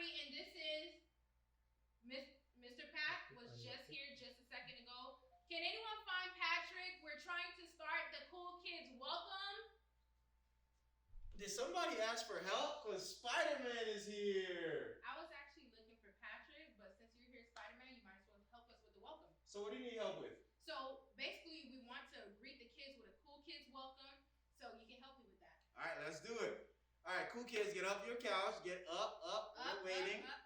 Ari, and this is Mr. Pat was just here just a second ago. Can anyone find Patrick? We're trying to start the Cool Kids Welcome. Did somebody ask for help? Because Spider-Man is here. I was actually looking for Patrick, but since you're here, Spider-Man, you might as well help us with the welcome. So what do you need help with? So basically, we want to greet the kids with a Cool Kids Welcome. So you can help me with that. All right, let's do it. All right, cool kids, get off your couch. Get up. We're waiting. Up.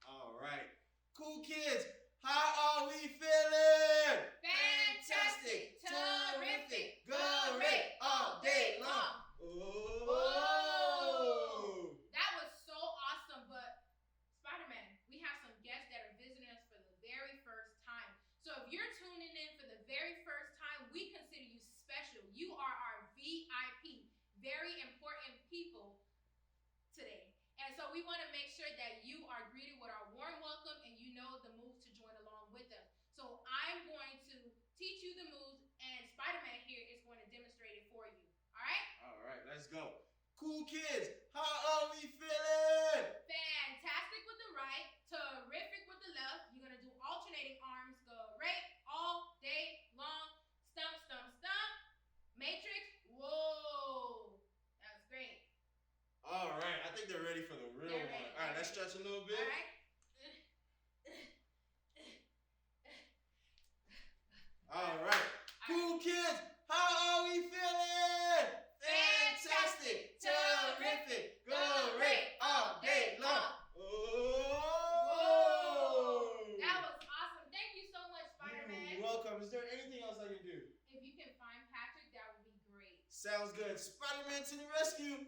All right. Cool kids, how are we feeling? Fantastic, terrific, great, all day long. Whoa. That was so awesome, but Spider-Man, we have some guests that are visiting us for the very first time. So if you're tuning in for the very first time, we consider you special. You are our VIP, very important people today. And so we want to make sure that you are greeted with our warm welcome and you know the moves to join along with us. So I'm going to teach you the moves and Spider-Man here is going to demonstrate it for you. All right? All right, let's go. Cool kids, how are we feeling? Fantastic with the right, terrific with the left. You're going to do alternating arms. Great all day long. Stump. Matrix. Whoa. That was great. All right, I think they're ready for the real one. All right, let's stretch a little bit. All right. All right. Cool kids, how are we feeling? Fantastic, terrific, great, all day long. Whoa! That was awesome. Thank you so much, Spider-Man. You're welcome. Is there anything else I can do? If you can find Patrick, that would be great. Sounds good. Spider-Man to the rescue.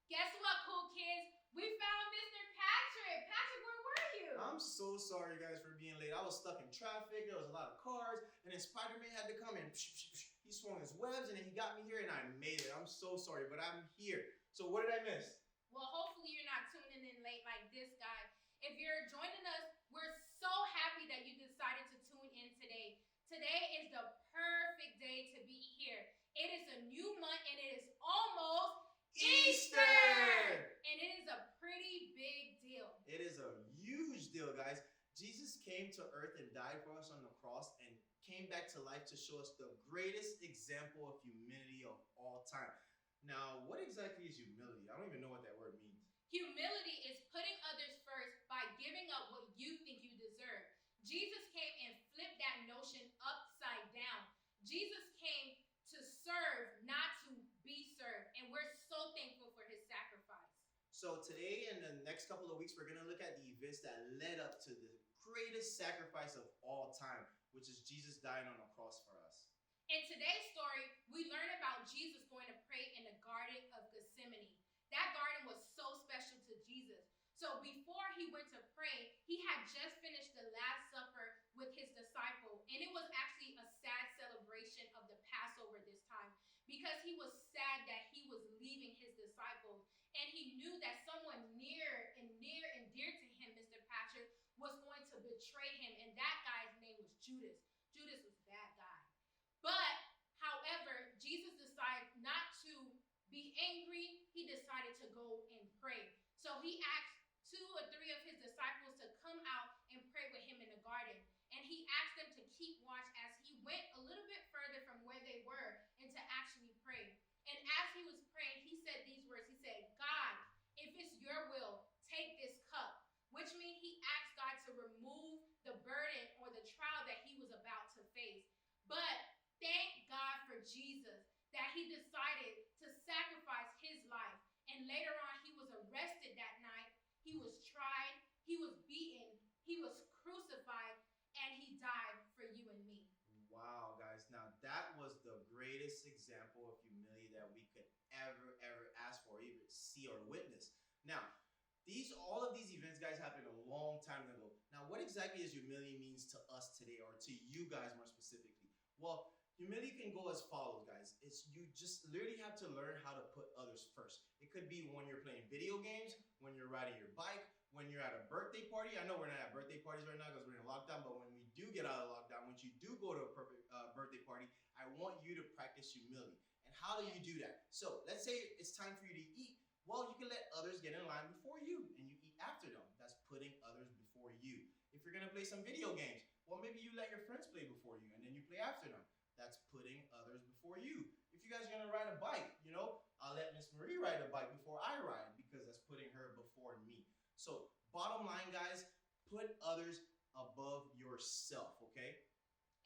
Guess what, cool kids? We found Mr. Patrick. Patrick, where were you? I'm so sorry, guys, for being late. I was stuck in traffic. There was a lot of cars, and then Spider-Man had to come and he swung his webs, and then he got me here, and I made it. I'm so sorry, but I'm here. So what did I miss? Well, hopefully you're not tuning in late like this guy. If you're joining us, we're so happy that you decided to tune in today. Today is the perfect day to be here. It is a new month, and it is almost Easter! And it is a pretty big deal. It is a huge deal, guys. Jesus came to earth and died for us on the cross and came back to life to show us the greatest example of humility of all time. Now, what exactly is humility? I don't even know what that word means. Humility is putting others first by giving up what you think you deserve. Jesus came and flipped that notion upside down. Jesus came to serve, not to be served. And we're so thankful for his sacrifice. So today and the next couple of weeks, we're going to look at the events that led up to the greatest sacrifice of all time, which is Jesus dying on the cross for us. In today's story, we learn about Jesus going to pray in the Garden of Gethsemane. That garden was so special to Jesus. So before he went to pray, he had just finished the Last Supper with his disciple. And it was actually a sad celebration of the Passover this time because he was sad that he was leaving his disciples. And he knew that someone near and dear to him, Mr. Patrick, was going to betray him. And that guy's name was Judas. Judas was a bad guy. But, however, Jesus decided not to be angry. He decided to go and pray. So he asked 2 or 3 of his disciples to come out and pray with him in the garden. And he asked them to keep watch as he went a little bit further from where they were and to actually pray. And as he was praying, he said these words. He said, God, if it's your will, take this cup. Which means he asked God to remove the burden or the trial that he was about to face. But thank God for Jesus that he decided to sacrifice his life. And later on, he was arrested that night. He was tried, he was beaten, he was crucified, and he died for you and me. Wow, guys. Now, that was the greatest example of humility that we could ever ask for, or even see or witness. Now, all of these events, guys, happened a long time ago. Now, what exactly does humility means to us today, or to you guys more specifically? Well, humility can go as follows, guys. You just literally have to learn how to put others first. It could be when you're playing video games, when you're riding your bike, when you're at a birthday party. I know we're not at birthday parties right now because we're in lockdown, but when we do get out of lockdown, when you do go to a perfect birthday party, I want you to practice humility. And how do you do that? So let's say it's time for you to eat. Well, you can let others get in line before you and you eat after them. That's putting others before you. If you're going to play some video games, well, maybe you let your friends play before you and then you play after them. That's putting others before you. If you guys are going to ride a bike, I'll let Miss Marie ride a bike before I ride because that's putting her before me. So bottom line, guys, put others above yourself, okay?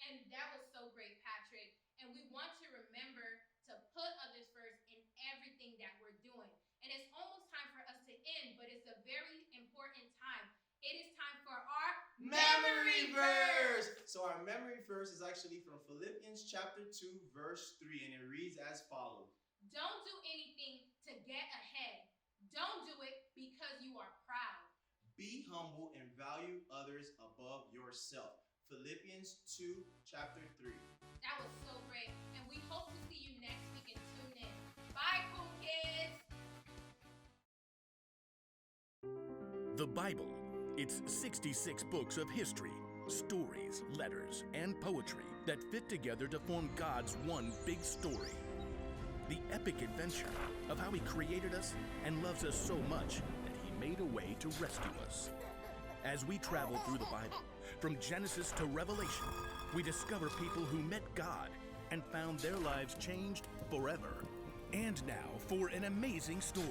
And that was so great, Patrick. And we want to remember to put others first in everything that we're doing. And it's almost time for us to end, but it's a very important time. It is time for our memory verse. So our memory verse is actually from Philippians chapter 2, verse 3, and it reads as follows. Don't do anything to get ahead. Don't do it because you are proud. Be humble and value others above yourself. Philippians 2, chapter 3. That was so great. And we hope to see you next week and tune in. Bye, cool kids. The Bible. It's 66 books of history, stories, letters, and poetry that fit together to form God's one big story. The epic adventure of how He created us and loves us so much that He made a way to rescue us. As we travel through the Bible, from Genesis to Revelation, we discover people who met God and found their lives changed forever. And now for an amazing story,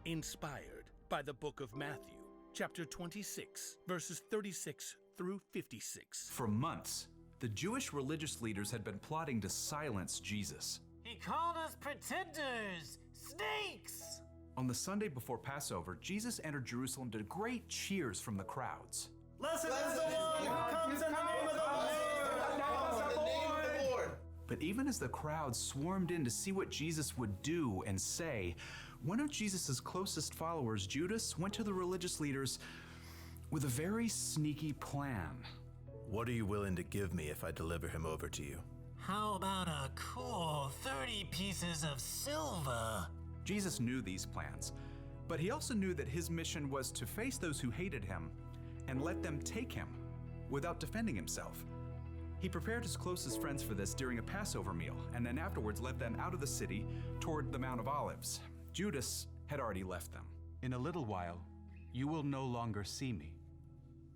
inspired by the book of Matthew, chapter 26, verses 36 through 56. For months, the Jewish religious leaders had been plotting to silence Jesus. He called us pretenders, snakes! On the Sunday before Passover, Jesus entered Jerusalem to great cheers from the crowds. Blessed is the one who comes in the name of the Lord! But even as the crowd swarmed in to see what Jesus would do and say, one of Jesus' closest followers, Judas, went to the religious leaders with a very sneaky plan. What are you willing to give me if I deliver him over to you? How about a cool 30 pieces of silver? Jesus knew these plans, but he also knew that his mission was to face those who hated him and let them take him without defending himself. He prepared his closest friends for this during a Passover meal, and then afterwards led them out of the city toward the Mount of Olives. Judas had already left them. In a little while, you will no longer see me.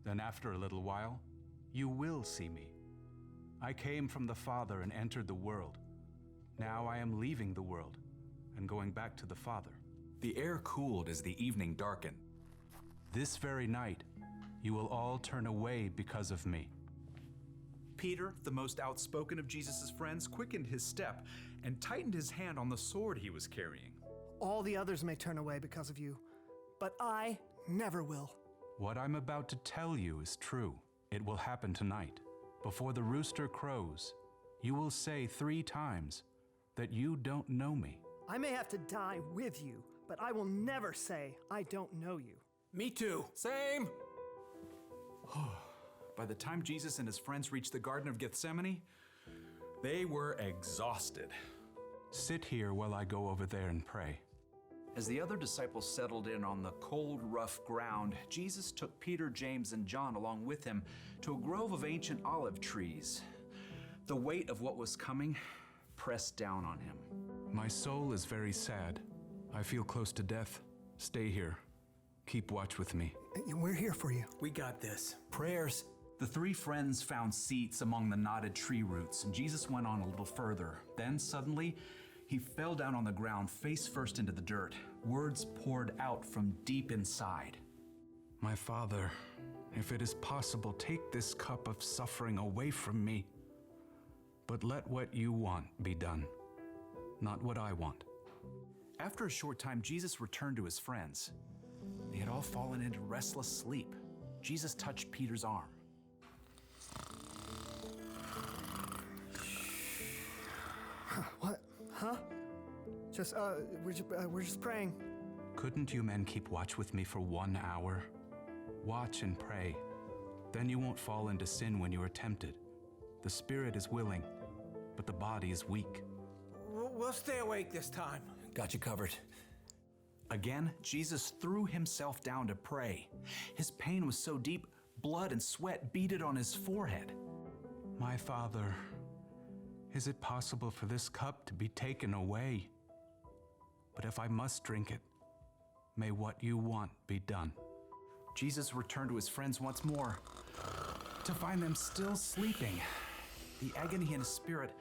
Then after a little while, you will see me. I came from the Father and entered the world. Now I am leaving the world and going back to the Father. The air cooled as the evening darkened. This very night, you will all turn away because of me. Peter, the most outspoken of Jesus' friends, quickened his step and tightened his hand on the sword he was carrying. All the others may turn away because of you, but I never will. What I'm about to tell you is true. It will happen tonight. Before the rooster crows, you will say 3 times that you don't know me. I may have to die with you, but I will never say I don't know you. Me too. Same! By the time Jesus and his friends reached the Garden of Gethsemane, they were exhausted. Sit here while I go over there and pray. As the other disciples settled in on the cold, rough ground, Jesus took Peter, James, and John along with him to a grove of ancient olive trees. The weight of what was coming pressed down on him. My soul is very sad. I feel close to death. Stay here. Keep watch with me. We're here for you. We got this. Prayers. The 3 friends found seats among the knotted tree roots, and Jesus went on a little further. Then suddenly, he fell down on the ground, face first into the dirt. Words poured out from deep inside. My Father, if it is possible, take this cup of suffering away from me. But let what you want be done, not what I want. After a short time, Jesus returned to his friends. They had all fallen into restless sleep. Jesus touched Peter's arm. What? Huh? We're just praying. Couldn't you men keep watch with me for 1 hour? Watch and pray. Then you won't fall into sin when you are tempted. The spirit is willing, but the body is weak. We'll stay awake this time. Got you covered. Again, Jesus threw himself down to pray. His pain was so deep, blood and sweat beaded on his forehead. My Father, is it possible for this cup to be taken away? But if I must drink it, May what you want be done. Jesus returned to his friends once more to find them still sleeping. The agony in his spirit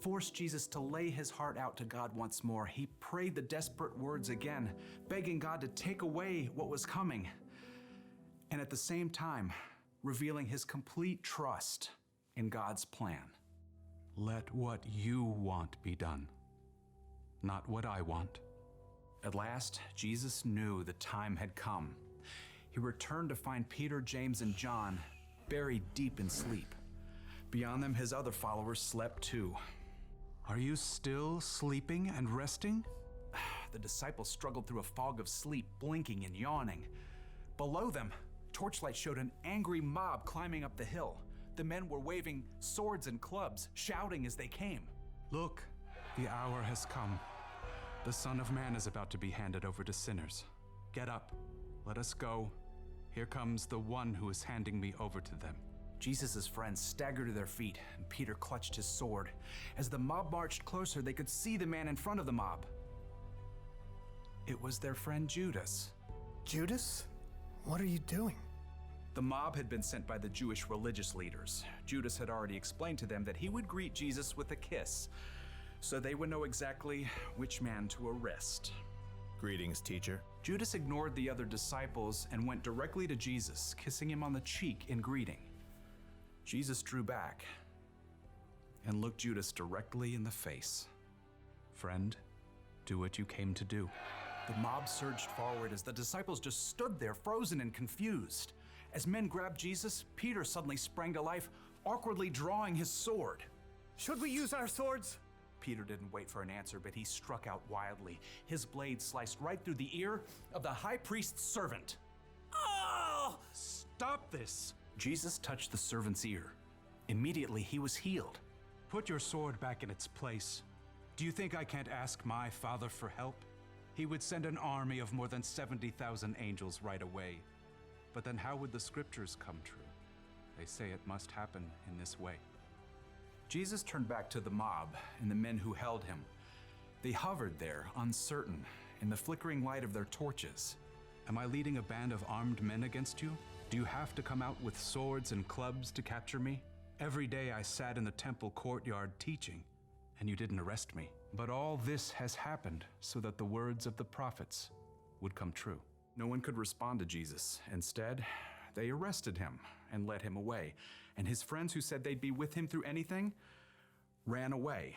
forced Jesus to lay his heart out to God once more. He prayed the desperate words again, begging God to take away what was coming, and at the same time, revealing his complete trust in God's plan. Let what you want be done, not what I want. At last, Jesus knew the time had come. He returned to find Peter, James, and John buried deep in sleep. Beyond them, his other followers slept too. Are you still sleeping and resting? The disciples struggled through a fog of sleep, blinking and yawning. Below them, torchlight showed an angry mob climbing up the hill. The men were waving swords and clubs, shouting as they came. Look, the hour has come. The Son of Man is about to be handed over to sinners. Get up, let us go. Here comes the one who is handing me over to them. Jesus' friends staggered to their feet, and Peter clutched his sword. As the mob marched closer, they could see the man in front of the mob. It was their friend Judas. Judas? What are you doing? The mob had been sent by the Jewish religious leaders. Judas had already explained to them that he would greet Jesus with a kiss, so they would know exactly which man to arrest. Greetings, teacher. Judas ignored the other disciples and went directly to Jesus, kissing him on the cheek in greeting. Jesus drew back and looked Judas directly in the face. Friend, do what you came to do. The mob surged forward as the disciples just stood there, frozen and confused. As men grabbed Jesus, Peter suddenly sprang to life, awkwardly drawing his sword. Should we use our swords? Peter didn't wait for an answer, but he struck out wildly. His blade sliced right through the ear of the high priest's servant. Oh! Stop this! Jesus touched the servant's ear. Immediately, he was healed. Put your sword back in its place. Do you think I can't ask my Father for help? He would send an army of more than 70,000 angels right away. But then how would the scriptures come true? They say it must happen in this way. Jesus turned back to the mob and the men who held him. They hovered there, uncertain, in the flickering light of their torches. Am I leading a band of armed men against you? Do you have to come out with swords and clubs to capture me? Every day I sat in the temple courtyard teaching, and you didn't arrest me. But all this has happened so that the words of the prophets would come true. No one could respond to Jesus. Instead, they arrested him and led him away. And his friends who said they'd be with him through anything ran away.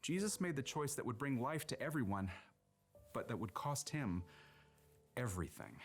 Jesus made the choice that would bring life to everyone, but that would cost him everything.